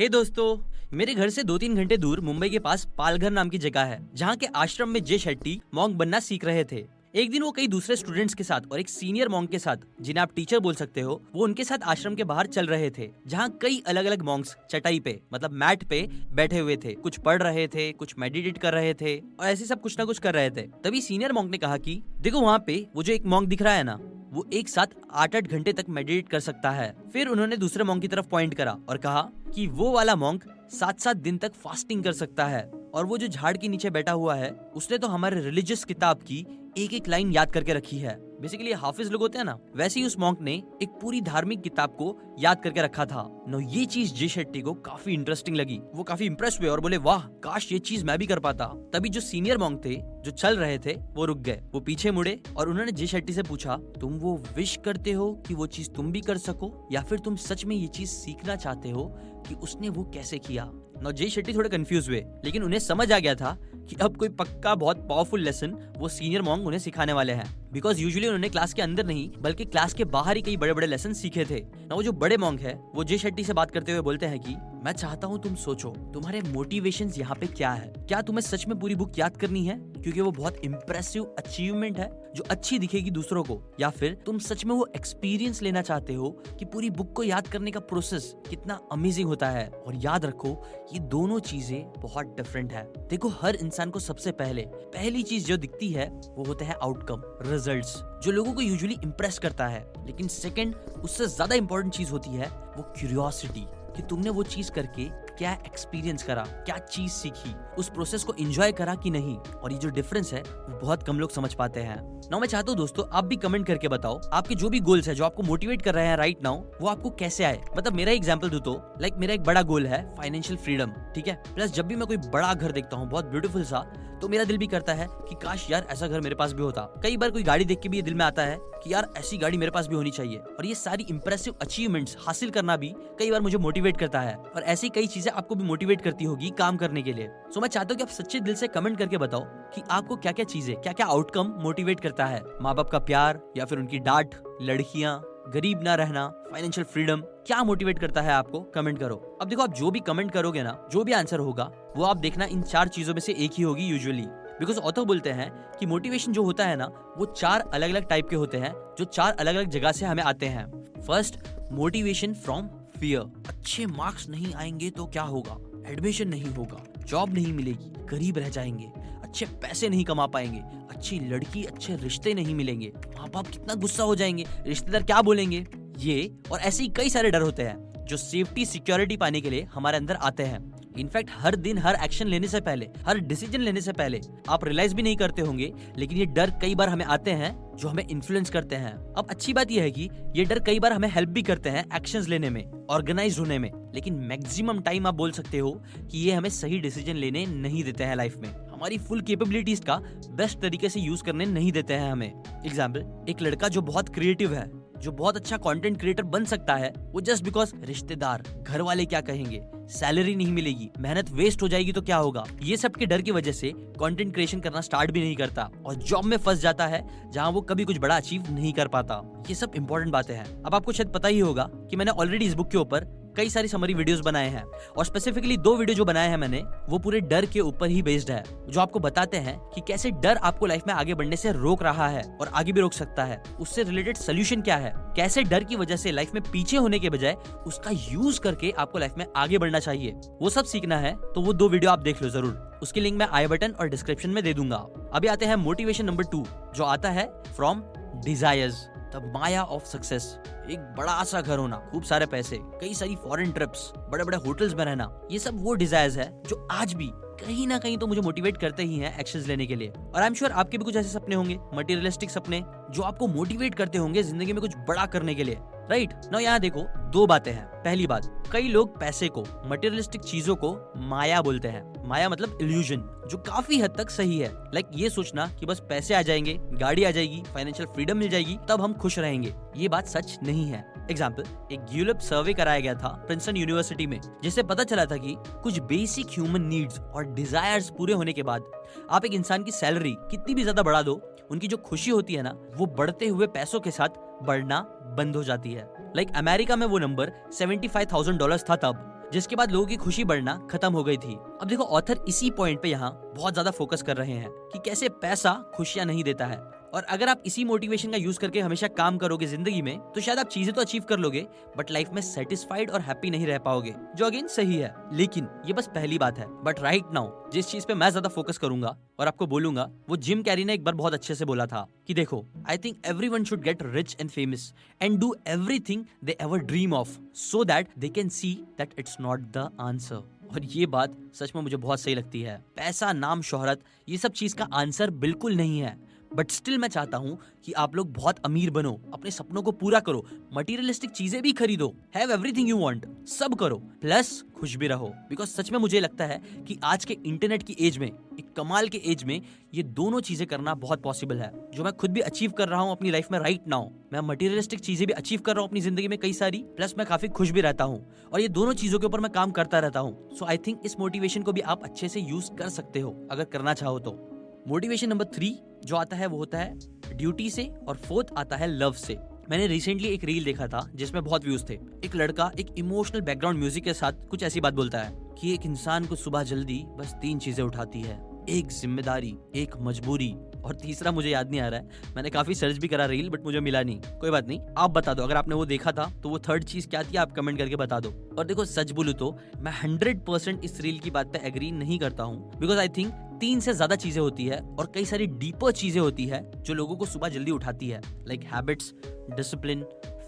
हे दोस्तों, मेरे घर से 2-3 घंटे दूर मुंबई के पास पालघर नाम की जगह है, जहाँ के आश्रम में जे शेट्टी मॉन्क बनना सीख रहे थे। एक दिन वो कई दूसरे स्टूडेंट्स के साथ और एक सीनियर मॉन्क के साथ, जिन्हें आप टीचर बोल सकते हो, वो उनके साथ आश्रम के बाहर चल रहे थे, जहाँ कई अलग अलग मॉन्क्स चटाई पे मतलब मैट पे बैठे हुए थे। कुछ पढ़ रहे थे, कुछ मेडिटेट कर रहे थे और ऐसे सब कुछ ना कुछ कर रहे थे। तभी सीनियर मॉन्क ने कहा कि देखो वहाँ पे वो जो एक मॉन्क दिख रहा है ना, वो एक साथ 8-8 घंटे तक मेडिटेट कर सकता है। फिर उन्होंने दूसरे मॉन्क की तरफ पॉइंट करा और कहा कि वो वाला मॉन्क 7-7 दिन तक फास्टिंग कर सकता है, और वो जो झाड़ के नीचे बैठा हुआ है उसने तो हमारे रिलीजियस किताब की एक एक लाइन याद करके रखी है। बेसिकली हाफिज लोग होते हैं ना, वैसे ही उस मॉन्क ने एक पूरी धार्मिक किताब को याद करके रखा था। नो ये चीज जे शेट्टी को काफी इंटरेस्टिंग लगी। वो काफी इम्प्रेस हुए और बोले वाह, काश ये चीज मैं भी कर पाता। तभी जो सीनियर मॉन्क थे जो चल रहे थे वो रुक गए, वो पीछे मुड़े और उन्होंने जे शेट्टी से पूछा, तुम वो विश करते हो कि वो चीज तुम भी कर सको, या फिर तुम सच में ये चीज सीखना चाहते हो कि उसने वो कैसे किया? नो जे शेट्टी थोड़े कंफ्यूज हुए, लेकिन उन्हें समझ आ गया था कि अब कोई पक्का बहुत पावरफुल लेसन वो सीनियर मॉन्क उन्हें सिखाने वाले हैं। बिकॉज यूजुअली उन्होंने क्लास के अंदर नहीं बल्कि क्लास के बाहर ही कई बड़े बड़े लेसन सीखे थे ना। वो जो बड़े मॉन्क है वो जे शेट्टी से बात करते हुए बोलते हैं कि मैं चाहता हूँ तुम सोचो, तुम्हारे मोटिवेशंस यहाँ पे क्या है? क्या तुम्हें सच में पूरी बुक याद करनी है क्योंकि वो बहुत इम्प्रेसिव अचीवमेंट है जो अच्छी दिखेगी दूसरों को, या फिर तुम सच में वो एक्सपीरियंस लेना चाहते हो कि पूरी बुक को याद करने का प्रोसेस कितना अमेजिंग होता है? और याद रखो, ये दोनों चीजें बहुत डिफरेंट है। देखो, हर इंसान को सबसे पहली चीज जो दिखती है वो होता है आउटकम, रिजल्ट्स, जो लोगों को यूजुअली इम्प्रेस करता है। लेकिन सेकंड, उससे ज्यादा इंपॉर्टेंट चीज होती है वो क्यूरियोसिटी, कि तुमने वो चीज करके क्या एक्सपीरियंस करा, क्या चीज सीखी, उस प्रोसेस को एंजॉय करा कि नहीं। और ये जो डिफरेंस है वो बहुत कम लोग समझ पाते हैं। नाउ मैं चाहता हूँ दोस्तों, आप भी कमेंट करके बताओ आपके जो भी गोल्स है, जो आपको मोटिवेट कर रहे हैं राइट नाउ, वो आपको कैसे आए। मतलब मेरा एग्जांपल दूं तो मेरा एक बड़ा गोल है फाइनेंशियल फ्रीडम, ठीक है। प्लस जब भी मैं कोई बड़ा घर देखता हूँ बहुत ब्यूटीफुल सा, तो मेरा दिल भी करता है कि काश यार ऐसा घर मेरे पास भी होता। कई बार कोई गाड़ी देख के भी ये दिल में आता है कि यार ऐसी गाड़ी मेरे पास भी होनी चाहिए। और ये सारी इंप्रेसिव अचीवमेंट्स हासिल करना भी कई बार मुझे मोटिवेट करता है, और ऐसी कई चीजें आपको भी मोटिवेट करती होगी काम करने के लिए। सो मैं चाहता हूँ कि आप सच्चे दिल से कमेंट करके बताओ कि आपको क्या क्या चीजें, क्या क्या आउटकम मोटिवेट करता है। माँ बाप का प्यार, या फिर उनकी डांट, लड़कियां, गरीब ना रहना, फाइनेंशियल फ्रीडम, क्या मोटिवेट करता है आपको? कमेंट करो। अब देखो, आप जो भी कमेंट करोगे ना, जो भी आंसर होगा वो आप देखना इन 4 चीजों में से एक ही होगी यूजुअली। बिकॉज ऑथर बोलते हैं कि मोटिवेशन जो होता है ना, वो 4 अलग अलग टाइप के होते हैं जो 4 अलग अलग जगह से हमें आते हैं। First, motivation from fear. अच्छे मार्क्स नहीं आएंगे तो क्या होगा? एडमिशन नहीं होगा, जॉब नहीं मिलेगी, गरीब रह जाएंगे, अच्छे पैसे नहीं कमा पाएंगे, अच्छी लड़की, अच्छे रिश्ते नहीं मिलेंगे, माँ बाप कितना गुस्सा हो जाएंगे, रिश्तेदार क्या बोलेंगे। ये और ऐसे ही कई सारे डर होते हैं जो सेफ्टी, सिक्योरिटी पाने के लिए हमारे अंदर आते हैं। इनफैक्ट हर दिन हर एक्शन लेने से पहले, हर डिसीजन लेने से पहले आप रियलाइज भी नहीं करते होंगे, लेकिन ये डर कई बार हमें आते हैं जो हमें इन्फ्लुएंस करते हैं। अब अच्छी बात यह है कि ये डर कई बार हमें हेल्प भी करते हैं एक्शंस लेने में, ऑर्गेनाइज होने में, लेकिन मैक्सिमम टाइम आप बोल सकते हो कि ये हमें सही डिसीजन लेने नहीं देते हैं लाइफ में। हमारी फुल कैपेबिलिटीज का बेस्ट तरीके से यूज करने नहीं देते हैं हमें। एग्जाम्पल, एक लड़का जो बहुत क्रिएटिव है, जो बहुत अच्छा कंटेंट क्रिएटर बन सकता है, वो जस्ट बिकॉज रिश्तेदार, घर वाले क्या कहेंगे, सैलरी नहीं मिलेगी, मेहनत वेस्ट हो जाएगी तो क्या होगा, ये सब के डर की वजह से कंटेंट क्रिएशन करना स्टार्ट भी नहीं करता और जॉब में फंस जाता है जहां वो कभी कुछ बड़ा अचीव नहीं कर पाता। ये सब इंपॉर्टेंट बातें हैं। अब आपको शायद पता ही होगा कि मैंने ऑलरेडी इस बुक के ऊपर कई सारी समरी वीडियोस बनाए हैं, और स्पेसिफिकली 2 वीडियो जो बनाए हैं मैंने, वो पूरे डर के ऊपर ही बेस्ड है, जो आपको बताते हैं कि कैसे डर आपको लाइफ में आगे बढ़ने से रोक रहा है और आगे भी रोक सकता है, उससे रिलेटेड सोल्यूशन क्या है, कैसे डर की वजह से लाइफ में पीछे होने के बजाय उसका यूज करके आपको लाइफ में आगे बढ़ना चाहिए। वो सब सीखना है तो वो 2 वीडियो आप देख लो जरूर। उसकी लिंक मैं आई बटन और डिस्क्रिप्शन में दे दूंगा। अभी आते हैं मोटिवेशन नंबर 2, जो आता है from desires, the Maya of success. एक बड़ा सा घर होना, खूब सारे पैसे, कई सारी फॉरेन ट्रिप्स, बड़े बड़े होटल्स में रहना, ये सब वो डिजायर्स है जो आज भी कहीं ना कहीं तो मुझे मोटिवेट करते ही हैं एक्शंस लेने के लिए। और आई एम श्योर आपके भी कुछ ऐसे सपने होंगे, मटेरियलिस्टिक सपने, जो आपको मोटिवेट करते होंगे जिंदगी में कुछ बड़ा करने के लिए, राइट? नाउ यहाँ देखो, 2 बातें हैं। पहली बात, कई लोग पैसे को, मटेरियलिस्टिक चीजों को माया बोलते हैं। माया मतलब इल्यूजन, जो काफी हद तक सही है। लाइक ये सोचना कि बस पैसे आ जाएंगे, गाड़ी आ जाएगी, फाइनेंशियल फ्रीडम मिल जाएगी, तब हम खुश रहेंगे। ये बात सच नहीं है। एग्जाम्पल, एक ग्यूलप सर्वे कराया गया था प्रिंसटन यूनिवर्सिटी में, जिससे पता चला था कि कुछ बेसिक ह्यूमन नीड्स और डिजायर्स पूरे होने के बाद आप एक इंसान की सैलरी कितनी भी ज्यादा बढ़ा दो, उनकी जो खुशी होती है ना, वो बढ़ते हुए पैसों के साथ बढ़ना बंद हो जाती है। लाइक अमेरिका में वो नंबर $75,000 था तब, जिसके बाद लोगों की खुशी बढ़ना खत्म हो गई थी। अब देखो ऑथर इसी पॉइंट पे यहाँ बहुत ज्यादा फोकस कर रहे हैं कि कैसे पैसा खुशियां नहीं देता है, और अगर आप इसी मोटिवेशन का यूज करके हमेशा काम करोगे जिंदगी में तो शायद आप चीजें तो अचीव कर लोगे बट लाइफ में सेटिस्फाइड और हैप्पी नहीं रह पाओगे, जो अगेन सही है। लेकिन ये बस पहली बात है। बट राइट नाउ जिस चीज पे मैं ज्यादा फोकस करूंगा और आपको बोलूंगा वो जिम कैरी ने एक बार बहुत अच्छे से बोला था कि देखो, I think everyone should get rich and famous and do everything they ever dream of so that they can see that it's not the answer. और ये बात सच में मुझे बहुत सही लगती है। पैसा, नाम, शोहरत ये सब चीज का आंसर बिल्कुल नहीं है, बट स्टिल मैं चाहता हूँ कि आप लोग बहुत अमीर बनो, अपने सपनों को पूरा करो, मटेरियलिस्टिक चीजें भी खरीदो, हैव एवरीथिंग यू वांट, सब करो, प्लस खुश भी रहो। बिकॉज सच में मुझे लगता है कि आज के इंटरनेट की एज में, एक कमाल के एज में, ये दोनों चीजें करना बहुत पॉसिबल है, जो मैं खुद भी अचीव कर रहा हूँ अपनी लाइफ में राइट नाउ। मैं मटेरियलिस्टिक चीजें भी अचीव कर रहा हूँ अपनी जिंदगी में कई सारी, प्लस मैं काफी खुश भी रहता हूँ, और ये दोनों चीजों के ऊपर मैं काम करता रहता हूँ। सो आई थिंक इस मोटिवेशन को भी आप अच्छे से यूज कर सकते हो अगर करना चाहो तो। मोटिवेशन नंबर 3 जो आता है वो होता है ड्यूटी से, और 4th आता है लव से। मैंने रिसेंटली एक रील देखा था जिसमें बहुत व्यूज थे। एक लड़का एक इमोशनल बैकग्राउंड म्यूजिक के साथ कुछ ऐसी बात बोलता है कि एक इंसान को सुबह जल्दी बस 3 चीजें उठाती है, एक जिम्मेदारी, एक मजबूरी, और तीसरा मुझे याद नहीं आ रहा है। मैंने काफी सर्च भी करा रील बट मुझे मिला नहीं। कोई बात नहीं, आप बता दो अगर आपने वो देखा था तो वो 3rd चीज क्या थी, आप कमेंट करके बता दो। और देखो सच बोलूं तो मैं 100% इस रील की बात पे एग्री नहीं करता हूँ, बिकॉज आई थिंक 3 से ज्यादा चीजें होती है और कई सारी डीपर चीजें होती है जो लोगों को सुबह जल्दी उठाती है, like habits, discipline,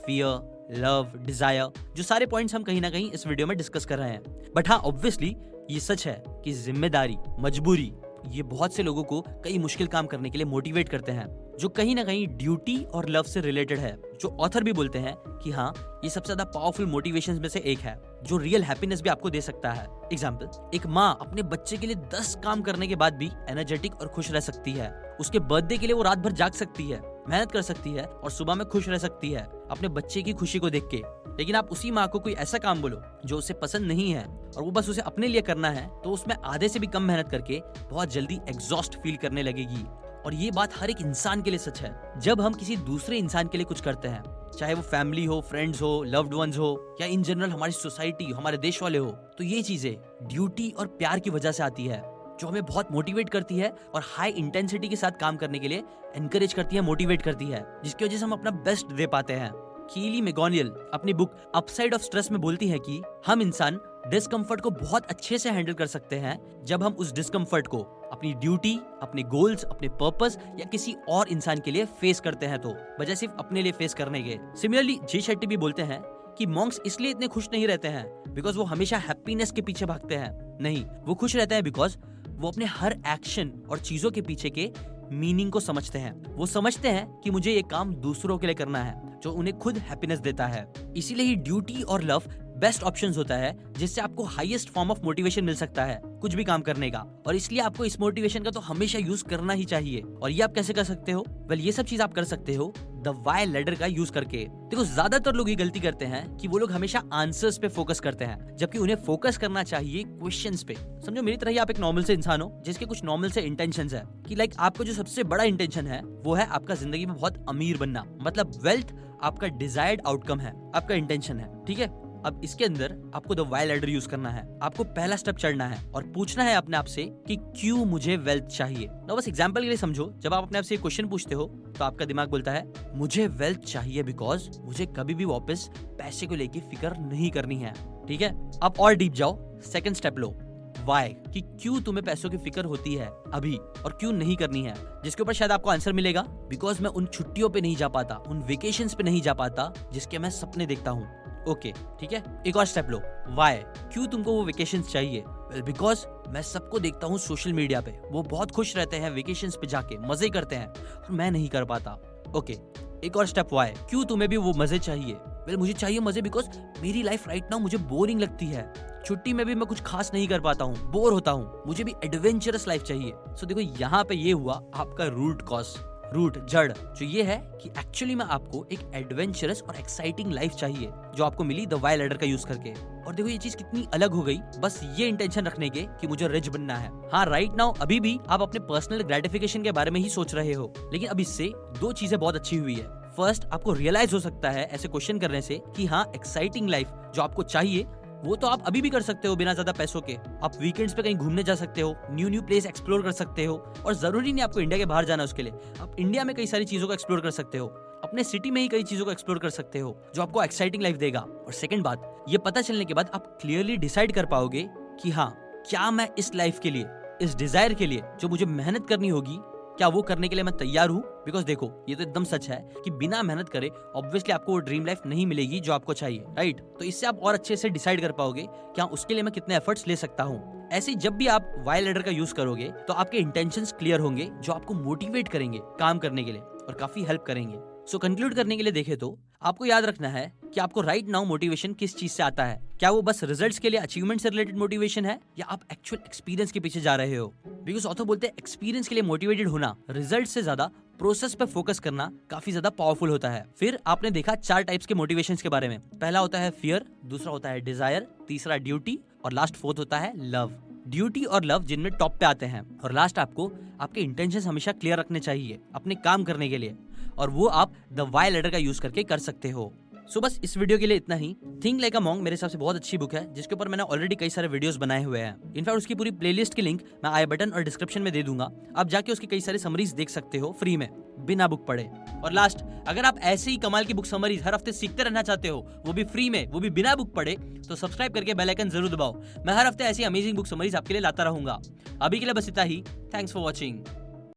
fear, love, desire, जो सारे पॉइंट्स हम कहीं ना कहीं इस वीडियो में डिस्कस कर रहे हैं। बट हाँ, ऑब्वियसली ये सच है कि जिम्मेदारी, मजबूरी, ये बहुत से लोगों को कई मुश्किल काम करने के लिए मोटिवेट करते हैं, जो कहीं ना कहीं ड्यूटी और लव से रिलेटेड है, जो ऑथर भी बोलते हैं कि हाँ ये सबसे ज्यादा पावरफुल मोटिवेशंस में से एक है, जो रियल हैप्पीनेस भी आपको दे सकता है। एग्जाम्पल, एक माँ अपने बच्चे के लिए 10 काम करने के बाद भी एनर्जेटिक और खुश रह सकती है। उसके बर्थडे के लिए वो रात भर जाग सकती है, मेहनत कर सकती है और सुबह में खुश रह सकती है अपने बच्चे की खुशी को देख के। लेकिन आप उसी माँ को कोई ऐसा काम बोलो जो उसे पसंद नहीं है और वो बस उसे अपने लिए करना है, तो उसमें आधे से भी कम मेहनत करके बहुत जल्दी एग्जॉस्ट फील करने लगेगी। और ये बात हर एक इंसान के लिए सच है। जब हम किसी दूसरे इंसान के लिए कुछ करते हैं, चाहे वो फैमिली हो, फ्रेंड्स हो, लव्ड वंस हो, या इन जनरल हमारी सोसाइटी, हमारे देश वाले हो, तो ये चीजें ड्यूटी और प्यार की वजह से आती है, जो हमें बहुत मोटिवेट करती है और हाई इंटेंसिटी के साथ काम करने के लिए एनकरेज करती है, मोटिवेट करती है, जिसकी वजह से हम अपना बेस्ट दे पाते हैं। कीली मैगोनियल अपनी बुक अपसाइड ऑफ स्ट्रेस में बोलती है कि हम इंसान डिस्कम्फर्ट को बहुत अच्छे से हैंडल कर सकते हैं जब हम उस डिस्कम्फर्ट को अपनी ड्यूटी, अपने गोल्स, अपने पर्पस या किसी और इंसान के लिए फेस करते हैं, तो बजाय सिर्फ अपने लिए फेस करने के। सिमिलरली जे शेट्टी भी बोलते हैं कि मॉन्क्स इसलिए इतने खुश नहीं रहते हैं बिकॉज वो हमेशा हैप्पीनेस के पीछे भागते हैं। नहीं, वो खुश रहते हैं बिकॉज वो अपने हर एक्शन और चीजों के पीछे के मीनिंग को समझते हैं। वो समझते हैं कि मुझे ये काम दूसरों के लिए करना है, जो उन्हें खुद हैप्पीनेस देता है। इसीलिए ही ड्यूटी और लव बेस्ट ऑप्शंस होता है, जिससे आपको हाईएस्ट फॉर्म ऑफ मोटिवेशन मिल सकता है कुछ भी काम करने का। और इसलिए आपको इस मोटिवेशन का तो हमेशा यूज करना ही चाहिए। और ये आप कैसे कर सकते हो? वेल, ये सब चीज आप कर सकते हो द वाई लैडर का यूज करके। देखो, ज्यादातर लोग ये गलती करते हैं कि वो लोग हमेशा आंसर्स पे फोकस करते हैं, जबकि उन्हें फोकस करना चाहिए क्वेश्चंस पे। समझो, मेरी तरह ही आप एक नॉर्मल से इंसान हो जिसके कुछ नॉर्मल से इंटेंशंस है कि लाइक आपका जो सबसे बड़ा इंटेंशन है वो है आपका जिंदगी में बहुत अमीर बनना, मतलब वेल्थ आपका डिजायर्ड आउटकम है, आपका इंटेंशन है, ठीक है। अब इसके अंदर आपको द वाई लैडर यूज करना है। आपको पहला स्टेप चढ़ना है और पूछना है अपने आप से कि क्यों मुझे वेल्थ चाहिए। ना बस एग्जांपल के लिए समझो, जब आप अपने आप से क्वेश्चन पूछते हो तो आपका दिमाग बोलता है मुझे वेल्थ चाहिए बिकॉज मुझे कभी भी वापस पैसे को लेके फिक्र नहीं करनी है, ठीक है। अब और डीप जाओ, सेकंड स्टेप लो, वाई, कि क्यों तुम्हें पैसों की फिक्र होती है अभी और क्यों नहीं करनी है, जिसके ऊपर शायद आपको आंसर मिलेगा बिकॉज मैं उन छुट्टियों पे नहीं जा पाता, उन वेकेशंस पे नहीं जा पाता जिसके मैं सपने देखता हूँ। ओके, ठीक है। एक और स्टेप लो, वाई, क्यों तुमको वो वेकेशंस चाहिए? वेल, बिकॉज मैं सबको देखता हूँ सोशल मीडिया पे, वो बहुत खुश रहते हैं वेकेशंस पे जाके, मजे करते हैं, और मैं नहीं कर पाता। ओके, एक और स्टेप, वाई, क्यों तुम्हें भी वो मजे चाहिए? वेल, मुझे चाहिए मजे बिकॉज मेरी लाइफ राइट नाउ मुझे बोरिंग लगती है, छुट्टी में भी मैं कुछ खास नहीं कर पाता हूँ, बोर होता हूँ, मुझे भी एडवेंचरस लाइफ चाहिए। सो देखो, यहाँ पे ये हुआ आपका रूट कॉज, रूट, जड़, जो ये है कि एक्चुअली में आपको एक एडवेंचरस और एक्साइटिंग लाइफ चाहिए, जो आपको मिली द वाई लैडर का यूज करके। और देखो, ये चीज कितनी अलग हो गई बस ये इंटेंशन रखने के कि मुझे रिच बनना है। हाँ, राइट नाउ अभी भी आप अपने पर्सनल ग्रेटिफिकेशन के बारे में ही सोच रहे हो, लेकिन अब इससे 2 चीजें बहुत अच्छी हुई है। फर्स्ट, आपको रियलाइज हो सकता है ऐसे क्वेश्चन करने से कि हाँ, एक्साइटिंग लाइफ जो आपको चाहिए वो तो आप अभी भी कर सकते हो बिना ज्यादा पैसों के। आप वीकेंड्स पे कहीं घूमने जा सकते हो, न्यू प्लेस एक्सप्लोर कर सकते हो, और जरूरी नहीं आपको इंडिया के बाहर जाना उसके लिए। आप इंडिया में कई सारी चीजों को एक्सप्लोर कर सकते हो, अपने सिटी में ही कई चीजों को एक्सप्लोर कर सकते हो जो आपको एक्साइटिंग लाइफ देगा। और सेकंड बात, ये पता चलने के बाद आप क्लियरली डिसाइड कर पाओगे कि हाँ, क्या मैं इस लाइफ के लिए, इस डिजायर के लिए जो मुझे मेहनत करनी होगी, क्या वो करने के लिए मैं तैयार हूँ। बिकॉज देखो, ये तो एकदम सच है कि बिना मेहनत करे ऑब्वियसली आपको वो ड्रीम लाइफ नहीं मिलेगी जो आपको चाहिए, राइट। तो इससे आप और अच्छे से डिसाइड कर पाओगे कि हाँ, उसके लिए मैं कितने एफर्ट्स ले सकता हूँ। ऐसे ही जब भी आप वाई लैडर का यूज करोगे तो आपके इंटेंशंस क्लियर होंगे जो आपको मोटिवेट करेंगे काम करने के लिए और काफी हेल्प करेंगे। सो कंक्लूड करने के लिए देखें तो आपको याद रखना है कि आपको राइट नाउ मोटिवेशन किस चीज से आता है। क्या वो बस रिजल्ट्स के लिए, अचीवमेंट से रिलेटेड मोटिवेशन है, या आप एक्चुअल एक्सपीरियंस के पीछे जा रहे हो। बिकॉज ऑथर बोलते हैं एक्सपीरियंस के लिए मोटिवेटेड होना रिजल्ट से ज्यादा प्रोसेस पे फोकस करना काफी ज्यादा पावरफुल होता है। फिर आपने देखा 4 टाइप्स के मोटिवेशंस के बारे में। पहला होता है फियर, दूसरा होता है डिजायर, तीसरा ड्यूटी, और लास्ट फोर्थ होता है लव। ड्यूटी और लव जिनमें टॉप पे आते हैं, और लास्ट आपको आपके इंटेंशंस हमेशा क्लियर रखने चाहिए अपने काम करने के लिए, और वो आप द वाई लैडर का यूज करके कर सकते हो। सो बस इस वीडियो के लिए इतना ही। थिंक लाइक अ मॉन्क मेरे हिसाब से बहुत अच्छी बुक है जिसके ऊपर मैंने ऑलरेडी कई सारे वीडियोस बनाए हुए हैं। इनफैक्ट उसकी पूरी प्लेलिस्ट की लिंक मैं आई बटन और डिस्क्रिप्शन में दे दूंगा। आप जाके उसकी कई सारी समरीज देख सकते हो फ्री में, बिना बुक पढ़े। और लास्ट, अगर आप ऐसे ही कमाल की बुक समरीज हर हफ्ते सीखते रहना चाहते हो, वो भी फ्री में, वो भी बिना बुक पढ़े, तो सब्सक्राइब करके बेल आइकन जरूर दबाओ। मैं हर हफ्ते ऐसी अमेजिंग बुक समरीज आपके लिए लाता रहूंगा। अभी के लिए बस इतना ही। Thanks for watching.